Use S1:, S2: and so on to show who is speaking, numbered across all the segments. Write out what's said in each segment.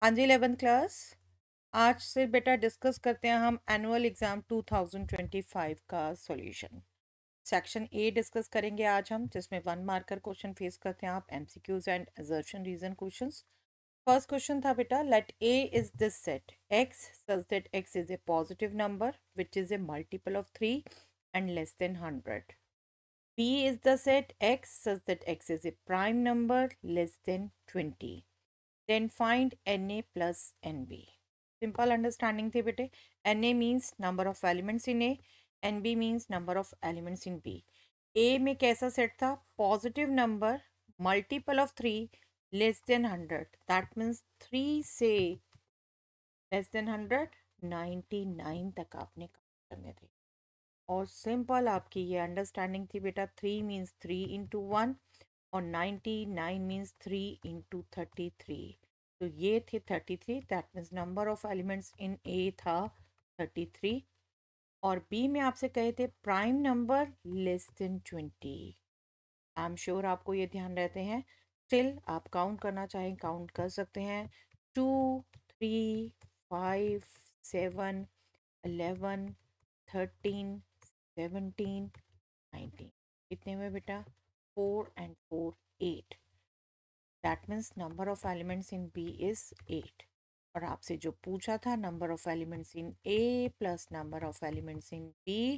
S1: हाँ जी 11th class. आज से बेटा डिस्कस करते हैं हम एनुअल एग्जाम 2025 का सॉल्यूशन। सेक्शन ए डिस्कस करेंगे आज हम, जिसमें 1 मार्कर क्वेश्चन फेस करते हैं आप, MCQs and assertion reason questions. First question था बेटा, let A is this set X such that X is a positive number which is a multiple of 3 and less than 100। B is the set X such that X is a prime number less than 20। Then find Na plus Nb. Simple understanding थी बेटे। Na means number of elements in A, Nb means number of elements in B. A में कैसा set था? Positive number, multiple of 3, less than 100। That means 3 से less than 100, 99 तक आपने काम करने थे। और सिंपल आपकी ये अंडरस्टैंडिंग थी बेटा, 3 मीन्स 3 इंटू 1 और 99 मीन्स 3 इंटू 33। तो ये थे 33, that means number of elements in A था 33। और बी में आपसे कहे थे prime number less than 20। I am sure आपको ये ध्यान रहते हैं। स्टिल आप काउंट करना चाहें काउंट कर सकते हैं। 2, 3, 5, 7, 11, 13, 17, 19। कितने में बेटा? 4 and 4, 8। That means number of elements in B is 8। और आपसे जो पूछा था number of elements in A plus number of elements in B,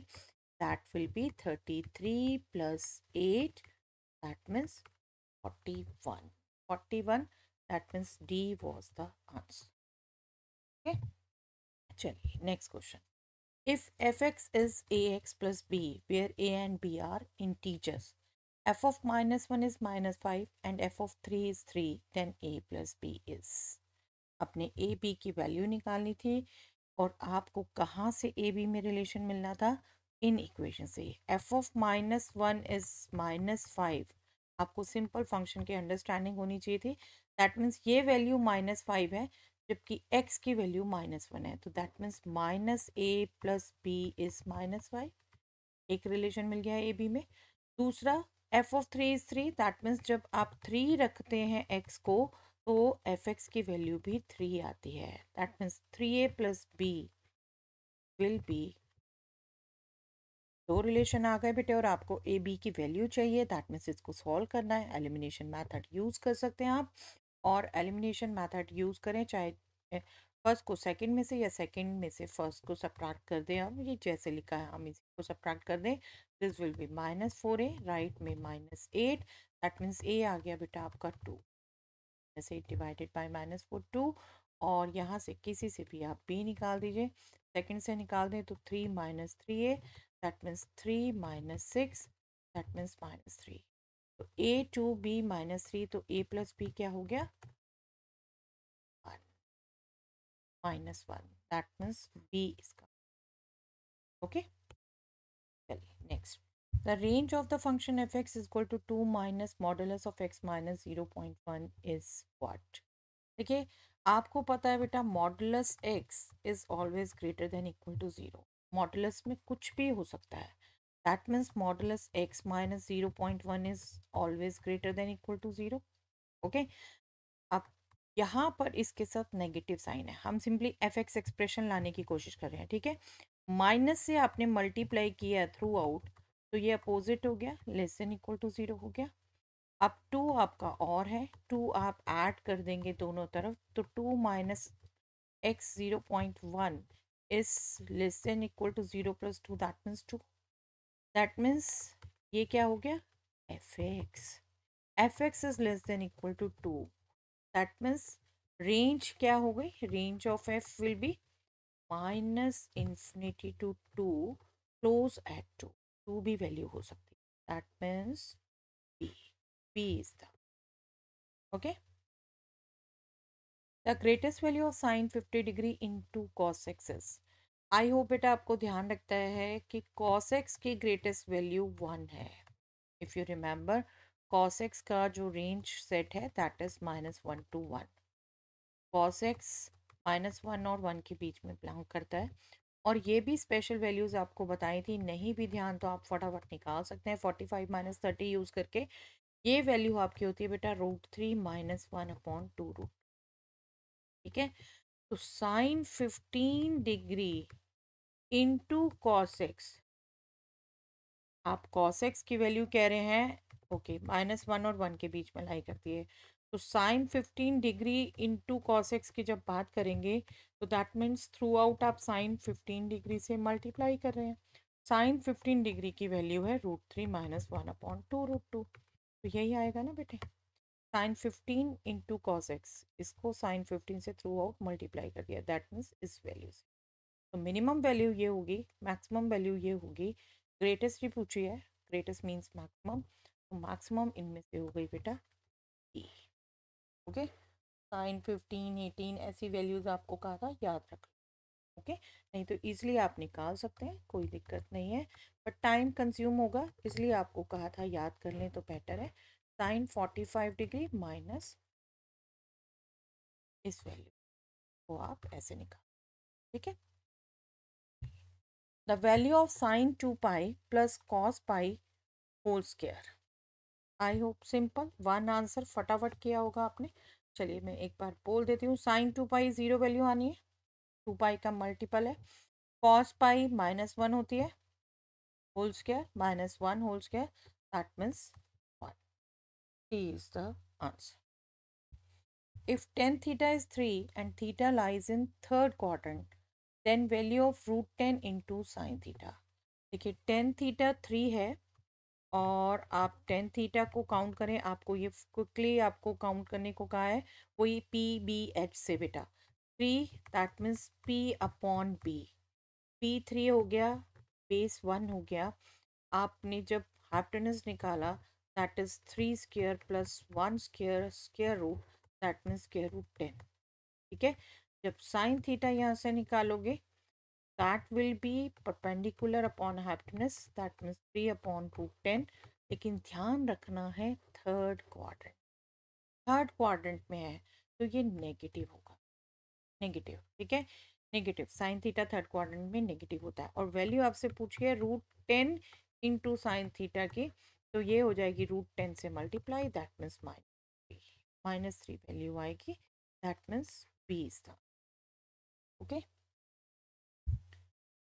S1: that will be 33 plus 8, that means 41। 41, that means D was the answer. Okay, चलिए next question. If fx is ax plus b, where a and b are integers, f of -1 is -5 and f of 3 is 3, then a plus b is। अपने a b की value निकालनी थी और आपको कहाँ से a b में relation मिलना था? इन इक्वेशन से। f of -1 is -5, आपको सिंपल फंक्शन की अंडरस्टैंडिंग होनी चाहिए थी। दैट मीन्स ये वैल्यू -5 है जबकि x की वैल्यू -1 है, तो that means -a plus B is -5। एक रिलेशन मिल गया है ए बी में। दूसरा, f of 3 is 3, that means जब आप 3 रखते हैं x को तो एफ एक्स की वैल्यू भी 3 आती है। That means 3a plus B will be. दो रिलेशन आ गए बेटे और आपको ए बी की वैल्यू चाहिए। दैट मीन्स इसको सॉल्व करना है। एलिमिनेशन मेथड यूज़ कर सकते हैं आप, और एलिमिनेशन मेथड यूज़ करें चाहे फर्स्ट को सेकंड में से या सेकंड में से फर्स्ट को सब्ट्रैक्ट कर दें। हम ये जैसे लिखा है हम इसी को सब्ट्रैक्ट कर दें। This will be -4a, right में -8। दैट मीन्स ए आ गया बेटा आपका 2, जैसे डिवाइडेड बाय -4 2। और यहाँ से किसी से भी आप b निकाल दीजिए। सेकंड से निकाल दें तो 3 -3a, that means 3 -6, that means -3। तो a टू b -3, तो a प्लस b क्या हो गया? 1 -1, दैट मीन्स b इसका। ओके, चलिए next. The range of the function F X is equal to 2 minus modulus of X minus 0.1 is what? देखिए, आपको पता है बेटा modulus X is always greater than equal to 0। Modulus में कुछ भी हो सकता है। That means modulus X minus 0.1 is always greater than equal to 0। Okay, अब यहाँ पर इसके साथ नेगेटिव साइन है। हम सिंपली एफ एक्स एक्सप्रेशन लाने की कोशिश कर रहे हैं, ठीक है। माइनस से आपने मल्टीप्लाई किया थ्रू आउट, तो ये अपोजिट हो गया, लेस देन इक्वल टू 0 हो गया। अब 2 आपका और है, 2 आप ऐड कर देंगे दोनों तरफ, तो 2 minus X 0.1 is less than equal to 0 plus 2, that means 2। That means ये क्या हो गया? F X. F X is less than equal to 2, that means range क्या हो गई? Range of F will be minus infinity to 2, close at 2। 2 भी value हो सकती है, that means B. B is the okay. The greatest value of sign 50 degree into cos x is. I hope बेटा आपको ध्यान रखता है कि कॉस एक्स की ग्रेटेस्ट वैल्यू 1 है। If you remember, cos x का जो रेंज सेट है that is -1 to 1। Cos x -1 और 1 के बीच में बिलोंग करता है। और ये भी स्पेशल वैल्यूज आपको बताई थी, नहीं भी ध्यान तो आप फटाफट निकाल सकते हैं 45 - 30 यूज करके। ये वैल्यू आपकी होती है बेटा √3 - 1/2 √। ठीक है, तो sine 15 degree into cos X, आप कॉस एक्स की वैल्यू कह रहे हैं, ओके, -1 और 1 के बीच में लाई करती है। तो sine 15 degree into cos X की जब बात करेंगे तो दैट मीन्स थ्रू आउट आप साइन 15 डिग्री से मल्टीप्लाई कर रहे हैं। साइन 15 डिग्री की वैल्यू है √3 -1/2 √2, तो यही आएगा ना बेटे। साइन 15 इंटू कॉस एक्स, इसको साइन 15 से थ्रू आउट मल्टीप्लाई कर दिया, दैट मीन्स इस वैल्यू से। तो मिनिमम वैल्यू ये होगी, मैक्सिमम वैल्यू ये होगी, ग्रेटेस्ट ही पूछी है, ग्रेटेस्ट मीन्स मैक्सिमम, तो मैक्सिमम इनमें से हो गई बेटा ई। ओके, साइन 15 18 ऐसी वैल्यूज आपको कहा था याद रख, ओके, नहीं तो इजीली आप निकाल सकते हैं, कोई दिक्कत नहीं है, बट टाइम कंज्यूम होगा, इसलिए आपको कहा था याद कर लें तो बेटर है। साइन 45 डिग्री माइनस इस वैल्यू को आप ऐसे निकाल, ठीक है। The value of sine 2 pi plus cos pi whole square. I hope simple, one answer फटाफट किया होगा आपने। चलिए मैं एक बार बोल देती हूँ, साइन 2 पाई जीरो वैल्यू आनी है, 2 पाई का मल्टीपल है, कॉस पाई -1 होती है, whole square -1 whole square, that means 1 is the answer. If tan theta is 3 and theta lies in third quadrant, then value of √10 into sin theta। देखिए tan theta 3 है और आप tan theta को count करें, आपको ये क्विकली आपको count करने को कहा है, वही PBH से बेटा। 3 दैट मीन्स P/B, P3 हो गया, बेस 1 हो गया, आपने जब हाइपोटेनस निकाला that is 3 square plus 1 square square root, that means square √10, ठीक है। जब साइन थीटा यहाँ से निकालोगे that will be perpendicular upon hypotenuse, that means 3/√10, लेकिन ध्यान रखना है थर्ड क्वाड्रेंट, थर्ड क्वाड्रेंट में है तो ये नेगेटिव होगा, नेगेटिव, ठीक है, negative sine theta third quadrant में नेगेटिव होता है। और वैल्यू आपसे पूछी है √10 इंटू साइन थीटा की, तो ये हो जाएगी √10 से मल्टीप्लाई, दैट मीन्स -3 वैल्यू आएगी, that means B is the, okay.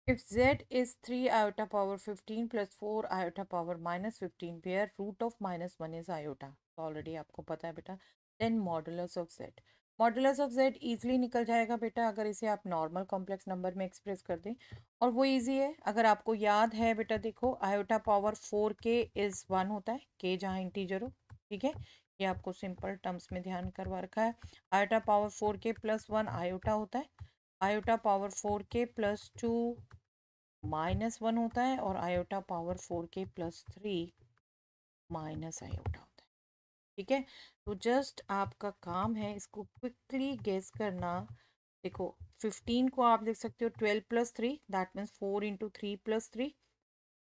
S1: If z is 3 iota power 15 plus 4 iota power -15, where root of -1 is iota, तो ऑलरेडी आपको पता है बेटा, then modulus of z, modulus of z easily निकल जाएगा बेटा अगर इसे आप नॉर्मल कॉम्प्लेक्स नंबर में एक्सप्रेस कर दें, और वो इजी है, अगर आपको याद है बेटा, देखो आयोटा पावर 4k इज 1 होता है, k जहाँ इंटीजर हो, ठीक है, ये आपको सिंपल टर्म्स में ध्यान करवा रखा है। Iota power 4k plus 1 iota होता है, आयोटा पावर 4k प्लस 2 -1 होता है, और iota power 4k plus 3 minus iota होता है, ठीक है। तो जस्ट आपका काम है इसको क्विकली गेस करना। देखो 15 को आप देख सकते हो 12 plus 3, that means 4 into 3 plus 3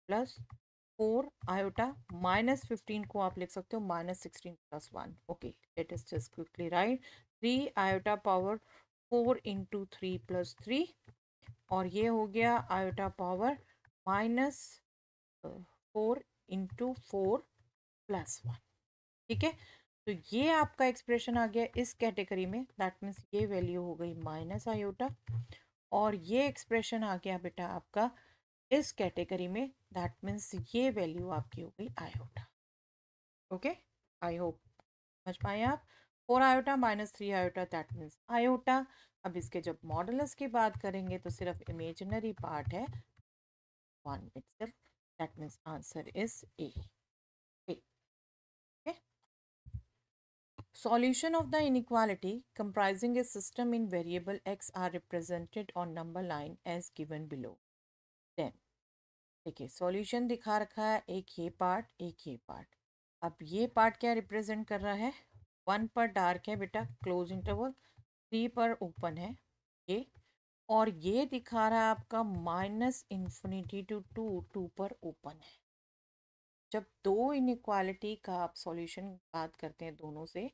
S1: plus 4 iota, -15 को आप लिख सकते हो -16 plus 1, okay, let us just quickly right 3 iota power 4 into 3 plus 3, और ये हो गया आयोटा पावर -4 इंटू 4 प्लस 1, ठीक है। तो ये आपका एक्सप्रेशन आ गया इस कैटेगरी में, दैट मीन्स ये वैल्यू हो गई माइनस आयोटा, और ये एक्सप्रेशन आ गया बेटा आपका इस कैटेगरी में, दैट मीन्स ये वैल्यू आपकी हो गई आयोटा, ओके। आई होप समझ पाए आप, 4 iota -3 iota that means iota. अब इसके जब मॉडुलस की बात करेंगे तो सिर्फ इमेजिनरी पार्ट है 1 itself, that means answer is A. A. Okay. Solution of the inequality comprising a system in variable x are represented on number line as given below. Then देखिए सॉल्यूशन दिखा रखा है, एक ये पार्ट एक ये part. अब ये पार्ट क्या रिप्रेजेंट कर रहा है, 1 पर डार्क है बेटा क्लोज इंटरवल, 3 पर ओपन है ये, और ये दिखा रहा है आपका -∞ to 2, 2 पर ओपन है। जब दो इनइक्वालिटी का आप सॉल्यूशन बात करते हैं दोनों से,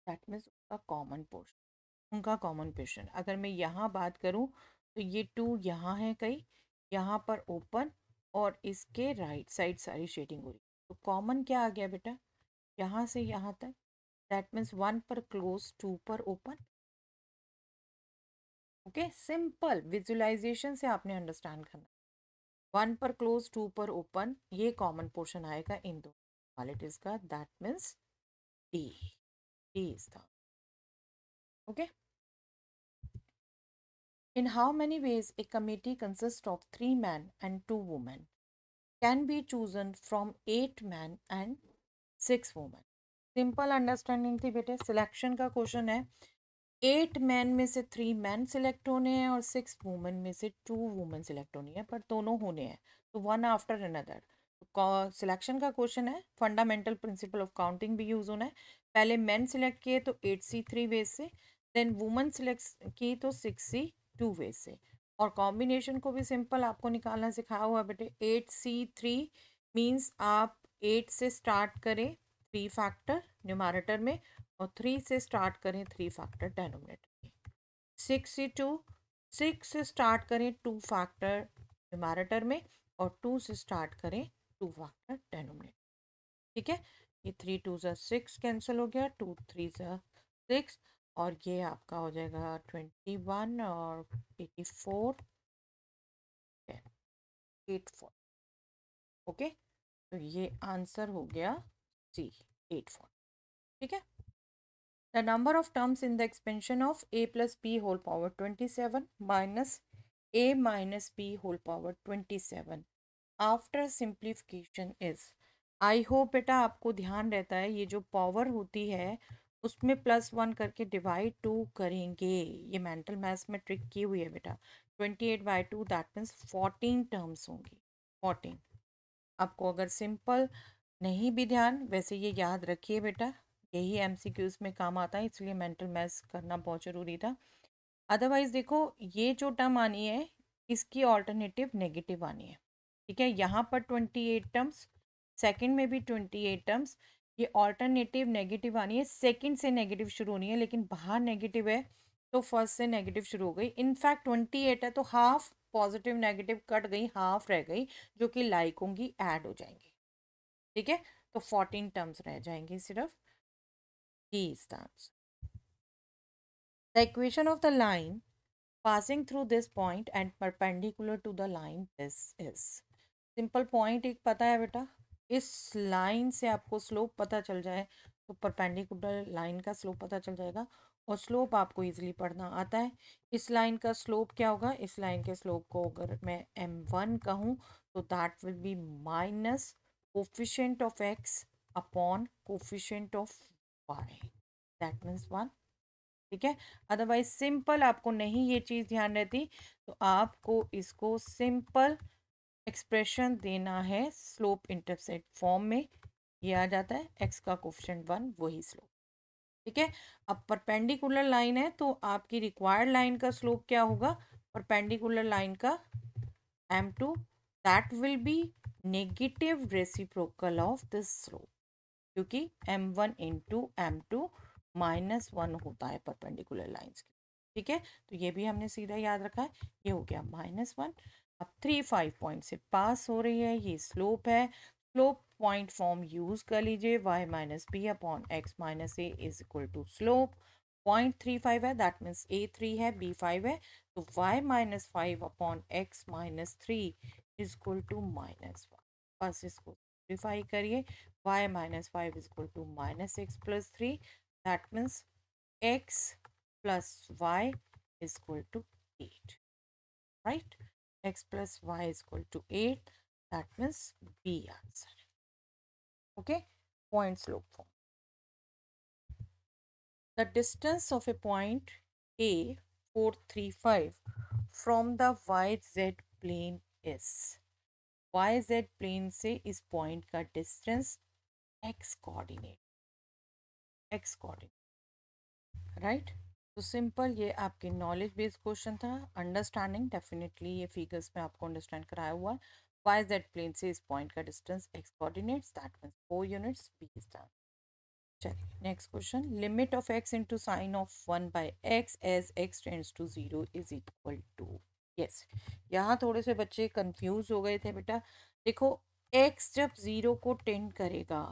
S1: दैट मीन्स उनका कॉमन पोर्शन, उनका कॉमन पोर्शन, अगर मैं यहाँ बात करूँ तो ये 2 यहाँ है कहीं, यहाँ पर ओपन, और इसके राइट साइड सारी शेडिंग हो रही है, तो कॉमन क्या आ गया बेटा, यहाँ से यहाँ तक, दैट मीन्स 1 पर क्लोज 2 पर ओपन, ओके, सिंपल विजुअलाइजेशन से आपने अंडरस्टैंड करना। 1 पर क्लोज, 2 पर ओपन, ये कॉमन पोर्शन आएगा इन दो क्वालिटीज का, that means D. D is the okay. In how many ways a committee consists of 3 men and 2 women can be chosen from 8 men and 6 women? Simple understanding थी बेटे, selection का question है। 8 man में से 3 man select होने हैं और 6 women में से 2 वुमेन सिलेक्ट होनी है, पर दोनों होने हैं, तो वन आफ्टर अनदर। सिलेक्शन का क्वेश्चन है, फंडामेंटल प्रिंसिपल ऑफ काउंटिंग भी यूज होना है। पहले मैन सिलेक्ट किए तो 8C3 वे से, देन वुमेन सिलेक्ट की तो 6C2 वे से। और कॉम्बिनेशन को भी सिंपल आपको निकालना सिखाया हुआ बेटे। 8C3 मीन्स आप 8 से स्टार्ट करें 3 फैक्टर न्यूमैरेटर में, और 3 से स्टार्ट करें 3 फैक्टर डेनोमिनेटर में। 6C2, 6 से स्टार्ट करें 2 फैक्टर न्यूमैरेटर में, और 2 से स्टार्ट करें 2 फैक्टर डेनोमिनेटर। ठीक है, ये 3 2 ज़ा 6 कैंसिल हो गया, 2 3 ज़ा 6, और ये आपका हो जाएगा 21 और 84, 84। ओके, तो ये आंसर हो गया सी, 84। ठीक है। The number of terms in the expansion of a plus b whole power 27 minus a minus b whole power 27 after simplification is। I hope बेटा आपको ध्यान रहता है, ये जो पावर होती है उसमें +1 करके डिवाइड 2 करेंगे। ये मेंटल मैथ्स में ट्रिक की हुई है बेटा। 28/2 दैट मीन्स 14 टर्म्स होंगी, 14। आपको अगर सिंपल नहीं भी ध्यान, वैसे ये याद रखिए बेटा, यही एमसीक्यूज में काम आता है, इसलिए मेंटल मैथ्स करना बहुत ज़रूरी था। अदरवाइज देखो, ये जो टर्म आनी है इसकी ऑल्टरनेटिव नेगेटिव आनी है। ठीक है, यहाँ पर 28 टर्म्स, सेकंड में भी 28 टर्म्स, ये ऑल्टरनेटिव नेगेटिव आनी है। सेकंड से नेगेटिव शुरू होनी है, लेकिन बाहर नेगेटिव है तो फर्स्ट से नेगेटिव शुरू हो गई। इनफैक्ट 28 है तो हाफ पॉजिटिव नेगेटिव कट गई, हाफ रह गई, जो कि लाइक होंगी, ऐड हो जाएंगी। ठीक है, तो 14 टर्म्स रह जाएंगी सिर्फ। D is the answer. The equation of the line passing through this point and perpendicular to the line this is। Simple point एक पता है बेटा, इस लाइन से आपको स्लोप पता चल जाए तो परपेंडिकुलर लाइन का स्लोप पता चल जाएगा, और स्लोप आपको इजीली पढ़ना आता है। इस लाइन का स्लोप क्या होगा, इस लाइन के स्लोप को अगर मैं m1 कहूँ तो that will be minus coefficient of x upon coefficient of y, that means 1। ठीक है, अदरवाइज सिंपल आपको नहीं ये चीज़ ध्यान रहती तो आपको इसको सिंपल एक्सप्रेशन देना है स्लोप इंटरसेप्ट फॉर्म में। ये आ जाता है x का कोफिशिएंट 1, वही स्लोप। ठीक है, अब परपेंडिकुलर लाइन है तो आपकी रिक्वायर्ड लाइन का स्लोप क्या होगा, परपेंडिकुलर लाइन का m2, that will B negative reciprocal of this slope, क्योंकि m1 इंटू m2 -1 होता है परपेंडिकुलर लाइंस की। ठीक है, तो ये भी हमने सीधा याद रखा है, ये हो गया -1। अब 3 5 पॉइंट से पास हो रही है, ये स्लोप है, स्लोप पॉइंट फॉर्म यूज कर लीजिए, y minus B upon X minus A is equal to slope. 0.35 है, दैट मीन्स a3 है, b5 है, तो y minus 5 upon X minus 3 is equal to -1। बस इसको सिंप्लीफाई करिए, y minus 5 is equal to minus x plus 3, that means x plus y is equal to 8, right? X plus y is equal to 8, that means B answer. Okay, point slope form. The distance of a point A 435 from the YZ plane is, YZ plane से इस point का distance x coordinate, x coordinate, right. तो simple ये आपके knowledge based question था। Understanding definitely ये figures में आपको अंडरस्टैंड कराया हुआ है। वाई जेड प्लेन से इस पॉइंट का distance x coordinates, that means 4 units, B is the. चलिए next question, limit of x into sine of 1 by x as x tends to 0 is equal to. Yes, यहाँ थोड़े से बच्चे confuse हो गए थे बेटा। देखो, x जब 0 को टेंड करेगा,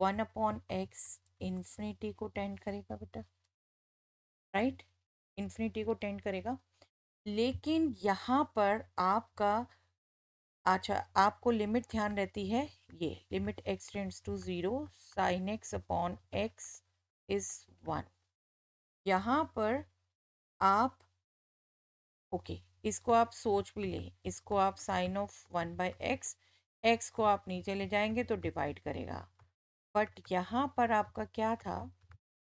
S1: 1/x इन्फिनिटी को टेंड करेगा बेटा, राइट। इन्फिनिटी को टेंड करेगा। लेकिन यहाँ पर आपका, अच्छा, आपको लिमिट ध्यान रहती है, ये limit X tends to zero sine X upon X is 1। यहाँ पर आप, ओके, इसको आप सोच भी लें, इसको आप साइन ऑफ 1/x, एक्स को आप नीचे ले जाएंगे तो डिवाइड करेगा। बट यहाँ पर आपका क्या था,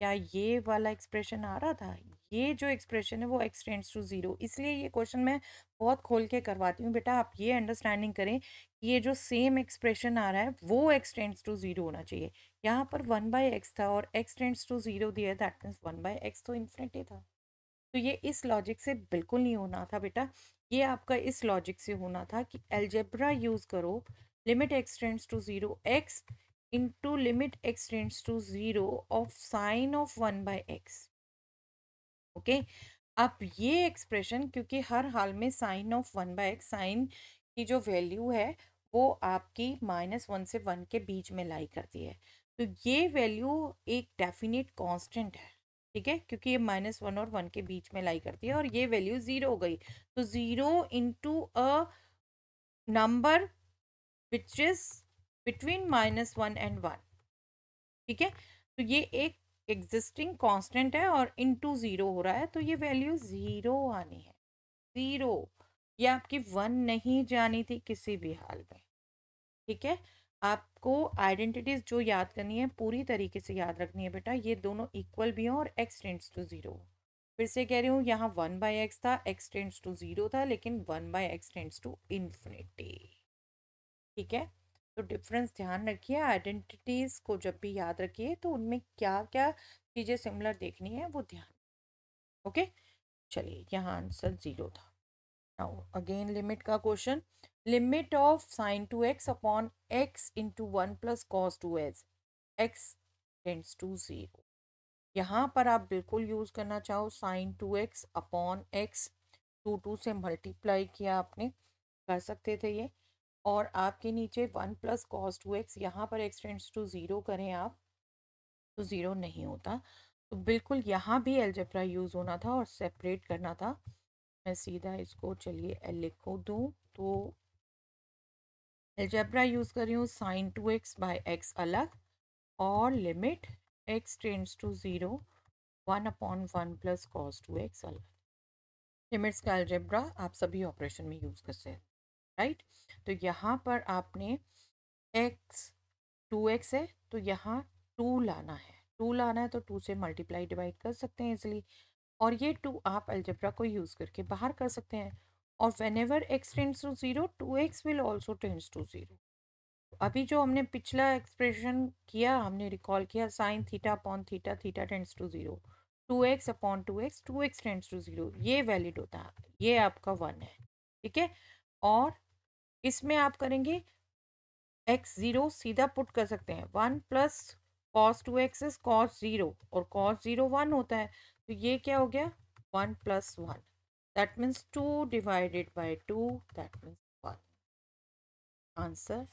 S1: क्या ये वाला एक्सप्रेशन आ रहा था? ये जो एक्सप्रेशन है वो एक्स टेंड्स टू जीरो, इसलिए ये क्वेश्चन मैं बहुत खोल के करवाती हूँ बेटा, आप ये अंडरस्टैंडिंग करें कि ये जो सेम एक्सप्रेशन आ रहा है वो एक्स टेंड्स टू जीरो होना चाहिए। यहाँ पर 1/x था और एक्स टेंड्स टू जीरो दिया, दैट मीन्स 1/x तो इन्फिनिटी था। तो ये इस लॉजिक से बिल्कुल नहीं होना था बेटा, ये आपका इस लॉजिक से होना था कि अलजेब्रा यूज करो, limit X tends to zero X into limit X tends to zero of sine of 1/x। Okay, अब ये एक्सप्रेशन, क्योंकि हर हाल में साइन ऑफ 1/x, साइन की जो वैल्यू है वो आपकी -1 से 1 के बीच में लाई करती है, तो ये वैल्यू एक डेफिनेट कांस्टेंट है, ठीक है, क्योंकि ये -1 और 1 के बीच में लाई करती है और ये वैल्यू जीरो हो गई, तो zero into a number which is between -1 and 1, ठीक है, तो ये एक एग्जिस्टिंग कांस्टेंट है और इनटू जीरो हो रहा है, तो ये वैल्यू जीरो आनी है, जीरो। ये आपकी 1 नहीं जानी थी किसी भी हाल में, ठीक है। आपको आइडेंटिटीज जो याद करनी है पूरी तरीके से याद रखनी है बेटा, ये दोनों इक्वल भी हैं और एक्स टेंड्स टू जीरो। फिर से कह रही हूँ, यहाँ 1/x था, एक्स टेंड्स टू जीरो था, लेकिन 1/x टेंड्स टू इन्फिनिटी, ठीक है। तो डिफरेंस ध्यान रखिए, आइडेंटिटीज को जब भी याद रखिए तो उनमें क्या क्या चीजें सिमिलर देखनी है वो ध्यान, ओके। चलिए, यहाँ आंसर जीरो था। नाउ अगेन लिमिट का question, limit of sine two X upon X into 1 plus cos two X tends to zero. यहाँ पर आप बिल्कुल यूज करना चाहो sine two X upon X, two से मल्टीप्लाई किया आपने, कर सकते थे ये, और आपके नीचे 1 प्लस कॉस टू एक्स, यहाँ पर एक्स टेंड्स टू जीरो करें आप तो ज़ीरो नहीं होता, तो बिल्कुल यहाँ भी अलजेब्रा यूज़ होना था और सेपरेट करना था। मैं सीधा इसको, चलिए लिखो दूँ, तो अलजेब्रा यूज़ कर रही हूँ, sine two X by X अलग और limit X tends to zero 1/1 plus cos two X अलग। लिमिट्स का अलजेब्रा आप सभी ऑपरेशन में यूज़ कर सकते हैं, राइट। तो यहाँ पर आपने एक्स, 2x है तो यहाँ 2 लाना है, 2 लाना है तो 2 से मल्टीप्लाई डिवाइड कर सकते हैं इसलिए, और ये 2 आप अलजेब्रा को यूज़ करके बाहर कर सकते हैं, और whenever x tends to zero 2x will also tends to zero. अभी जो हमने पिछला एक्सप्रेशन किया, हमने रिकॉल किया, sine theta upon theta, theta tends to zero, 2x upon 2x, 2x tends to zero, ये वैलिड होता है, ये आपका 1 है, ठीक है। और इसमें आप करेंगे एक्स जीरो सीधा पुट कर सकते हैं, 1 plus cos two X is cos zero, और कॉस जीरो 1 होता है, तो ये क्या हो गया, 1 plus 1, that means 2 divided by 2, that means 1। Answer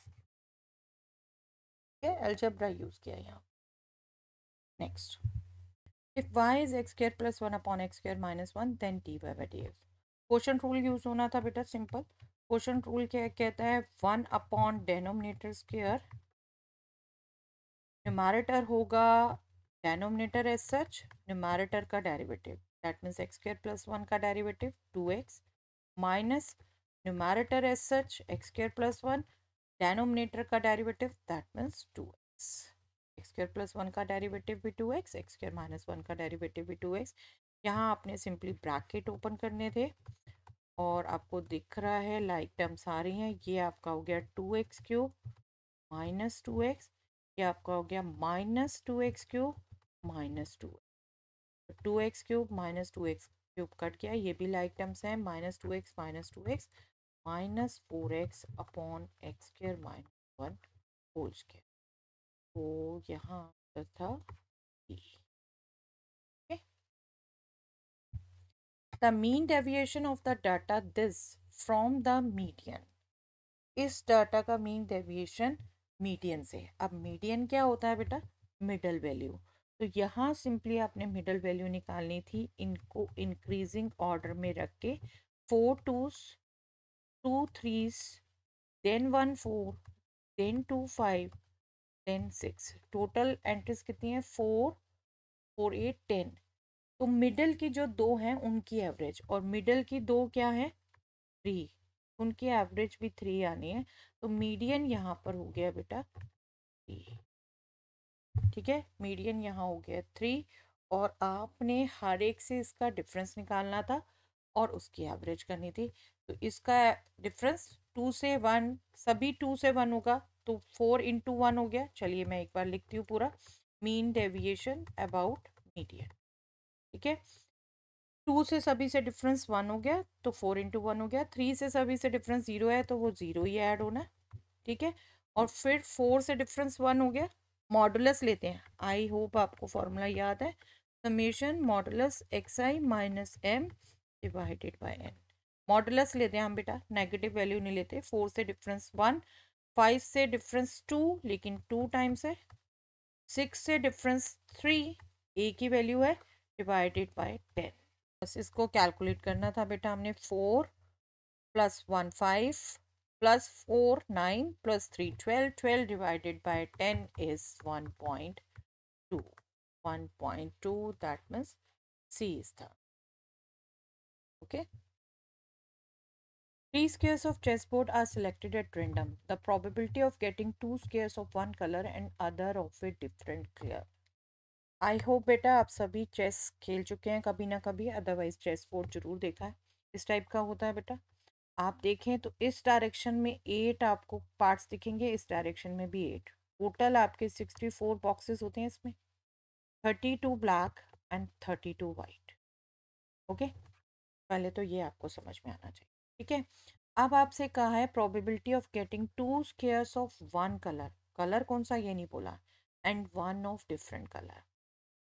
S1: है, अलजेब्रा यूज किया यहाँ। Next, if y is X square plus 1 upon X square minus 1 then dy by D X. Quotient rule use होना था बेटा, सिंपल क्वेश्चन रूल क्या कहता है, 1 upon denominator square, numerator होगा डेनोमिनेटर एज सच, न्यूमैरेटर का derivative, that means X square plus 1 का derivative 2x, minus numerator as such X square plus 1, denominator का derivative that means 2x। X square plus 1 का derivative भी 2x, X square minus 1 का derivative भी 2x। यहाँ आपने simply bracket open करने थे और आपको दिख रहा है लाइक टर्म्स आ रही हैं, ये आपका हो गया 2x क्यूब माइनस 2x, ये आपका हो गया -2x³ -2, 2x³ -2x³ कट गया, ये भी लाइक टर्म्स हैं, -2x -4x upon X square -1 whole square, तो यहाँ आंसर था E। The mean deviation of the data this from the median, इस डाटा का मीन डेविएशन मीडियन से, अब मीडियन क्या होता है बेटा, मिडल वैल्यू, तो यहाँ सिंपली आपने मिडल वैल्यू निकालनी थी, इनको इंक्रीजिंग ऑर्डर में रख के 4 2s 2 3s then 1 4 then 2 5 then 6। Total entries कितनी है? 4 4 8 10। तो मिडल की जो दो हैं उनकी एवरेज, और मिडल की दो क्या है? 3, उनकी एवरेज भी 3 आनी है। तो मीडियन यहाँ पर हो गया बेटा 3। ठीक है, मीडियन यहाँ हो गया 3, और आपने हर एक से इसका डिफरेंस निकालना था और उसकी एवरेज करनी थी। तो इसका डिफरेंस 2 से 1, सभी 2 से 1 होगा, तो 4 इंटू 1 हो गया। चलिए मैं एक बार लिखती हूँ पूरा, मीन डेविएशन अबाउट मीडियन। ठीक है, 2 से सभी से डिफरेंस 1 हो गया, तो 4 इंटू 1 हो गया। 3 से सभी से डिफरेंस 0 है, तो वो 0 ही ऐड होना है। ठीक है, और फिर 4 से डिफरेंस 1 हो गया। मॉडुलस लेते हैं, आई होप आपको फॉर्मूला याद है, summation modulus X I minus M divided by N. Modulus लेते हैं हम बेटा, नेगेटिव वैल्यू नहीं लेते। 4 से डिफरेंस 1, 5 से डिफरेंस 2, लेकिन 2 टाइम्स है। 6 से डिफरेंस 3, एक ही वैल्यू है, डिवाइडेड बाय 10। बस इसको कैलकुलेट करना था बेटा हमने। 4 plus 1 5 plus 4 9 plus 3 12, 12 divided by 10 is 1.2, 1.2, that means C is the okay. Three squares of chessboard are selected at random. The probability of getting two squares of one color and other of a different color. I hope बेटा आप सभी chess खेल चुके हैं कभी ना कभी, otherwise chess board जरूर देखा है। इस टाइप का होता है बेटा। आप देखें तो इस डायरेक्शन में 8 आपको पार्ट्स दिखेंगे, इस डायरेक्शन में भी 8। टोटल आपके 64 बॉक्सेस होते हैं इसमें, 32 ब्लैक एंड 32 वाइट। ओके, पहले तो ये आपको समझ में आना चाहिए। ठीक है, अब आपसे कहा है probability of getting to squares of one colour, colour कौन सा ये नहीं बोला, and one of different colour.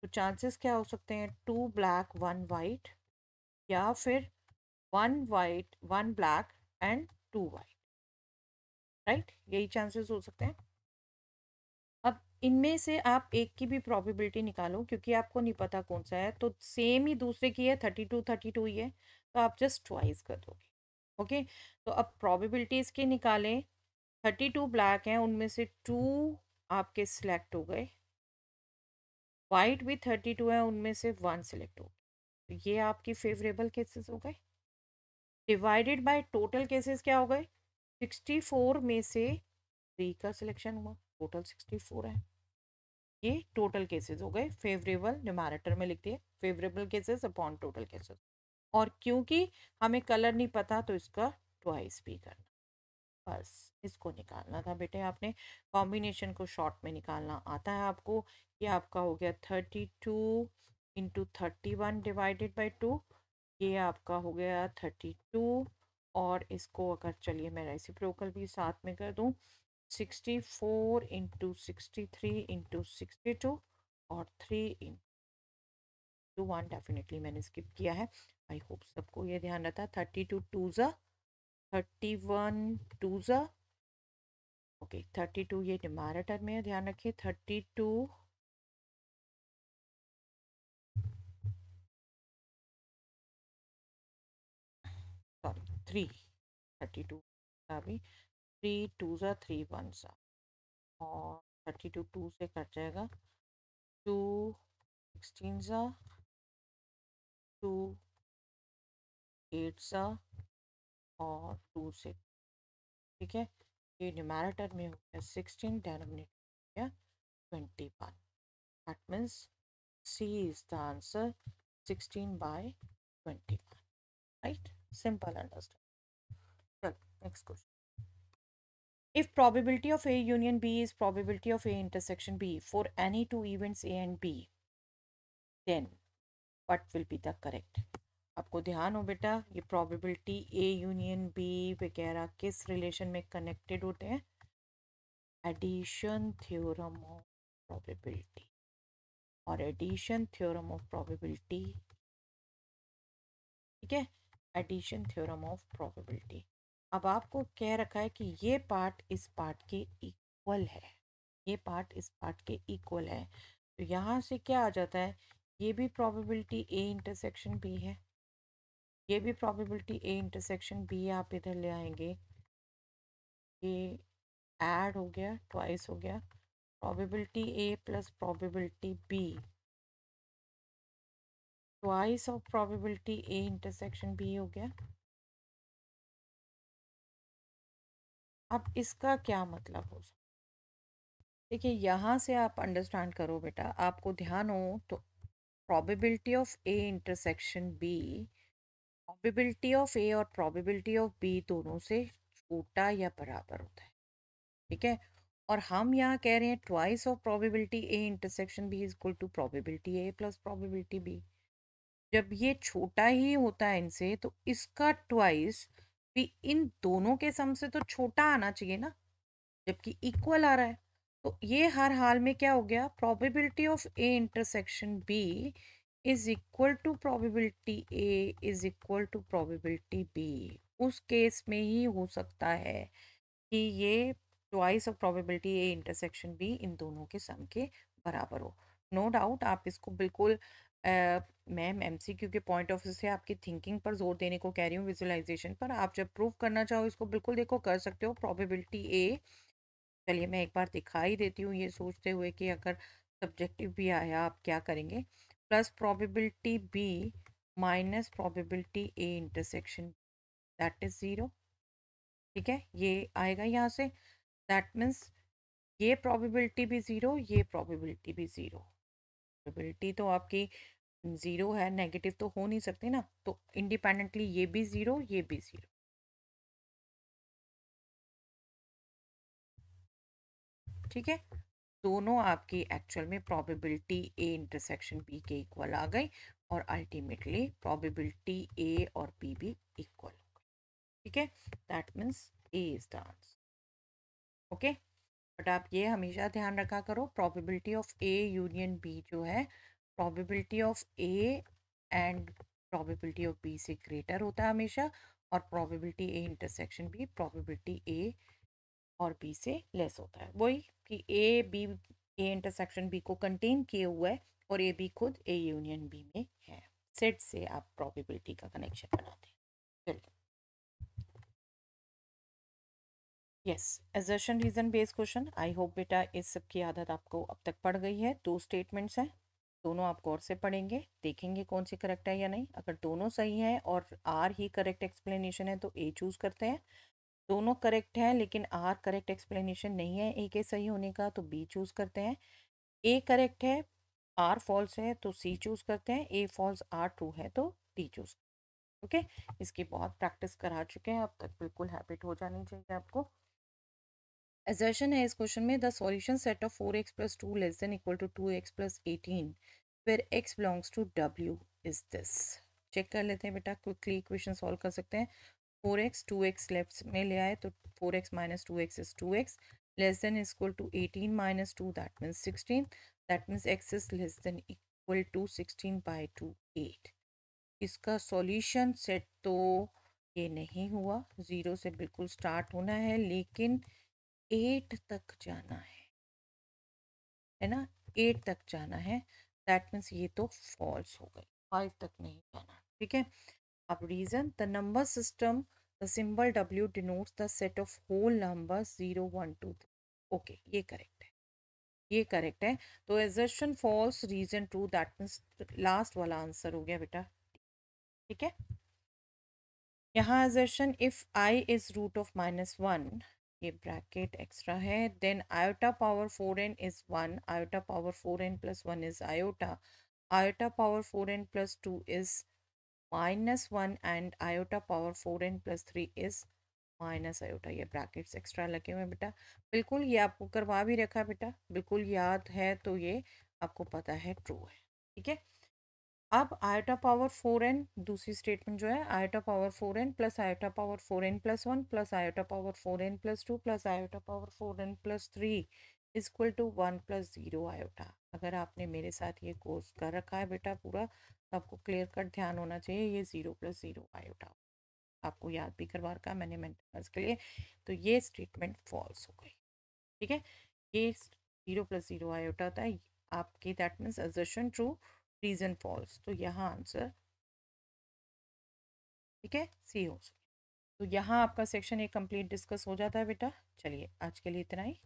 S1: तो चांसेस क्या हो सकते हैं? 2 ब्लैक 1 वाइट, या फिर 1 white 1 black and 2 white. Right, यही चांसेस हो सकते हैं। अब इनमें से आप एक की भी प्रोबेबिलिटी निकालो, क्योंकि आपको नहीं पता कौन सा है, तो सेम ही दूसरे की है, 32 32 ही है, तो आप जस्ट ट्वाइस कर दोगे। ओके, तो अब प्रोबेबिलिटी इसकी निकालें। 32 ब्लैक हैं, उनमें से 2 आपके सिलेक्ट हो गए। वाइट भी 32 है, उनमें से 1 सिलेक्ट हो गया। तो ये आपकी फेवरेबल केसेस हो गए। डिवाइडेड बाय टोटल केसेस क्या हो गए? 64 में से 3 का सिलेक्शन हुआ, टोटल 64 है। ये टोटल केसेस हो गए फेवरेबल, न्यूमैरेटर में लिखती है favourable cases upon total cases. और क्योंकि हमें कलर नहीं पता तो इसका ट्वाइस भी करना। बस इसको निकालना था बेटे आपने। कॉम्बिनेशन को शॉर्ट में निकालना आता है आपको। ये आपका हो गया 32 इंटू 31 डिवाइडेड बाई 2। ये आपका हो गया 32, और इसको अगर चलिए मैं रेसिप्रोकल भी साथ में कर दूं, 64 इंटू 63 इंटू 62, और 3 इंटू 1 डेफिनेटली मैंने स्किप किया है। आई होप सबको ये ध्यान रहता है। 32 टू ज़ा 31 टू ज़ा, ओके 32 ये न्यूमैरेटर में है, ध्यान रखिए। 32 सॉरी 3, 32 का भी 3 टू ज़ा 3 1 सा, और 32 2 से कट जाएगा, 2 16 सा, 2 8 सा, और 2 से। ठीक है, ये न्यूमैरेटर में हो गया 16, डिनोमिनेटर हो गया 21। That means C is the answer, 16 by 21। Right, simple understand. चलो next question. If probability of A union B is probability of A intersection B for any two events A and B, then what will be the correct? आपको ध्यान हो बेटा, ये probability A union B वगैरह किस relation में connected होते हैं? एडिशन थ्योरम ऑफ प्रोबेबिलिटी, और एडिशन थ्योरम ऑफ प्रोबेबिलिटी। ठीक है, एडिशन थ्योरम ऑफ प्रोबेबिलिटी। अब आपको कह रखा है कि ये पार्ट इस पार्ट के इक्वल है, ये पार्ट इस पार्ट के इक्वल है। तो यहाँ से क्या आ जाता है, ये भी प्रोबेबिलिटी ए इंटरसेक्शन बी है, ये भी प्रोबेबिलिटी ए इंटरसेक्शन बी आप इधर ले आएंगे, ये ऐड हो गया, ट्वाइस हो गया, probability A plus probability B, twice of probability A intersection B हो गया। अब इसका क्या मतलब हो सकता है? देखिए यहाँ से आप अंडरस्टैंड करो बेटा, आपको ध्यान हो तो probability of A intersection B, probability of A और प्रोबेबिलिटी ऑफ बी दोनों से छोटा या बराबर होता है, ठीक है। और हम यहाँ कह रहे हैं twice of probability A intersection B is equal to probability A plus probability B. जब ये छोटा ही होता है इनसे तो इसका ट्वाइस भी इन दोनों के सम से तो छोटा आना चाहिए ना, जबकि इक्वल आ रहा है। तो ये हर हाल में क्या हो गया, probability of A intersection B is equal to probability A is equal to probability B. उस केस में ही हो सकता है कि ये twice of probability A intersection B इन दोनों के सम के बराबर हो। नो डाउट आप इसको बिल्कुल मैम एमसीक्यू के पॉइंट ऑफ व्यू से आपकी थिंकिंग पर जोर देने को कह रही हूँ, विजुअलाइजेशन पर। आप जब प्रूव करना चाहो इसको बिल्कुल देखो कर सकते हो। प्रोबेबिलिटी ए, चलिए मैं एक बार दिखा ही देती हूँ, ये सोचते हुए कि अगर सब्जेक्टिव भी आया आप क्या करेंगे, plus probability B minus probability A intersection, that is zero, ठीक है। ये आएगा यहाँ से, दैट मीन्स ये प्रोबेबिलिटी भी ज़ीरो, ये प्रोबेबिलिटी भी ज़ीरो। प्रोबेबिलिटी तो आपकी ज़ीरो है, नेगेटिव तो हो नहीं सकती ना, तो इंडिपेंडेंटली ये भी ज़ीरो, ये भी ज़ीरो, ठीक है। दोनों आपकी एक्चुअल में प्रोबेबिलिटी ए इंटरसेक्शन बी के इक्वल आ गई, और अल्टीमेटली प्रोबेबिलिटी ए और बी भी इक्वल हो गई, ठीक है। That means A is the answer, okay. But आप ये हमेशा ध्यान रखा करो, probability of A union B जो है, probability of A and probability of B से ग्रेटर होता है हमेशा, और probability A intersection B probability A और बी से लेस होता है। वही कि A B, A intersection B को कंटेन किए हुआ है, और ए बी खुद ए यूनियन बी में है। सेट से आप प्रोबेबिलिटी का कनेक्शन बनाते हैं। चलिए, yes, assertion reason based question. I hope बेटा इस सब की आदत आपको अब तक पड़ गई है। दो स्टेटमेंट्स हैं, दोनों आप गौर से पढ़ेंगे, देखेंगे कौन सी करेक्ट है या नहीं। अगर दोनों सही हैं और आर ही करेक्ट एक्सप्लेनेशन है तो ए चूज करते हैं। दोनों करेक्ट हैं लेकिन आर करेक्ट एक्सप्लेनेशन नहीं है ए के सही होने का, तो बी चूज करते हैं। ए करेक्ट है, आर फॉल्स है तो सी चूज करते हैं। ए फॉल्स आर ट्रू है तो डी चूज। ओके, इसकी बहुत प्रैक्टिस करा चुके हैं अब तक, बिल्कुल हैबिट हो जानी चाहिए आपको। assertion है इस क्वेश्चन में, the solution set of 4x plus 2 less than equal to 2x plus 18 where x belongs to w is this. Check कर लेते हैं बेटा, क्विकली इक्वेशन सॉल्व कर सकते हैं। 4x 2x लेफ्ट में ले आए तो 4x minus 2x is 2x, less than equal to 18 minus 2 that means 16, that means x is less than equal to 16 by 2 8। इसका सॉल्यूशन सेट तो ये नहीं हुआ, ज़ीरो से बिल्कुल स्टार्ट होना है लेकिन 8 तक जाना है ना, 8 तक जाना है, दैट मीन्स ये तो फॉल्स हो गई, 5 तक नहीं जाना, ठीक है। अब reason, the number system, the symbol w denotes the set of whole number 0 1 2 3। Okay, ये करेक्ट है, ये करेक्ट है। तो assertion false, reason true, that means last वाला आंसर हो गया बेटा, ठीक है। यहाँ assertion if I is root of -1, ये ब्रैकेट एक्स्ट्रा है, then iota power 4n is 1, iota power 4n plus 1 is iota, iota power 4n plus 2 is -1 and iota power 4n plus 3 is minus iota. ये brackets extra लगे हुए हैं बेटा, बिल्कुल ये आपको करवा भी रखा है बेटा, बिल्कुल याद है तो ये आपको पता है ट्रू है, ठीक है। अब आयोटा पावर 4n, दूसरी स्टेटमेंट जो है, iota power 4n plus iota power 4n plus 1 plus iota power 4n plus 2 plus iota power 4n plus 3 equal to 1 plus 0 iota. अगर आपने मेरे साथ ये कोर्स कर रखा है बेटा पूरा, तो आपको क्लियर कट ध्यान होना चाहिए, ये 0 प्लस 0 आयोटा आपको याद भी करवा रखा है मैंने मेंटर्स के लिए। तो ये स्टेटमेंट फॉल्स हो गई, ठीक है। ये 0 प्लस 0 आयोटा था, आपकी that means assertion true, reason false. तो यहाँ आंसर ठीक है सी हो। तो यहाँ आपका सेक्शन एक कंप्लीट डिस्कस हो जाता है बेटा। चलिए आज के लिए इतना ही।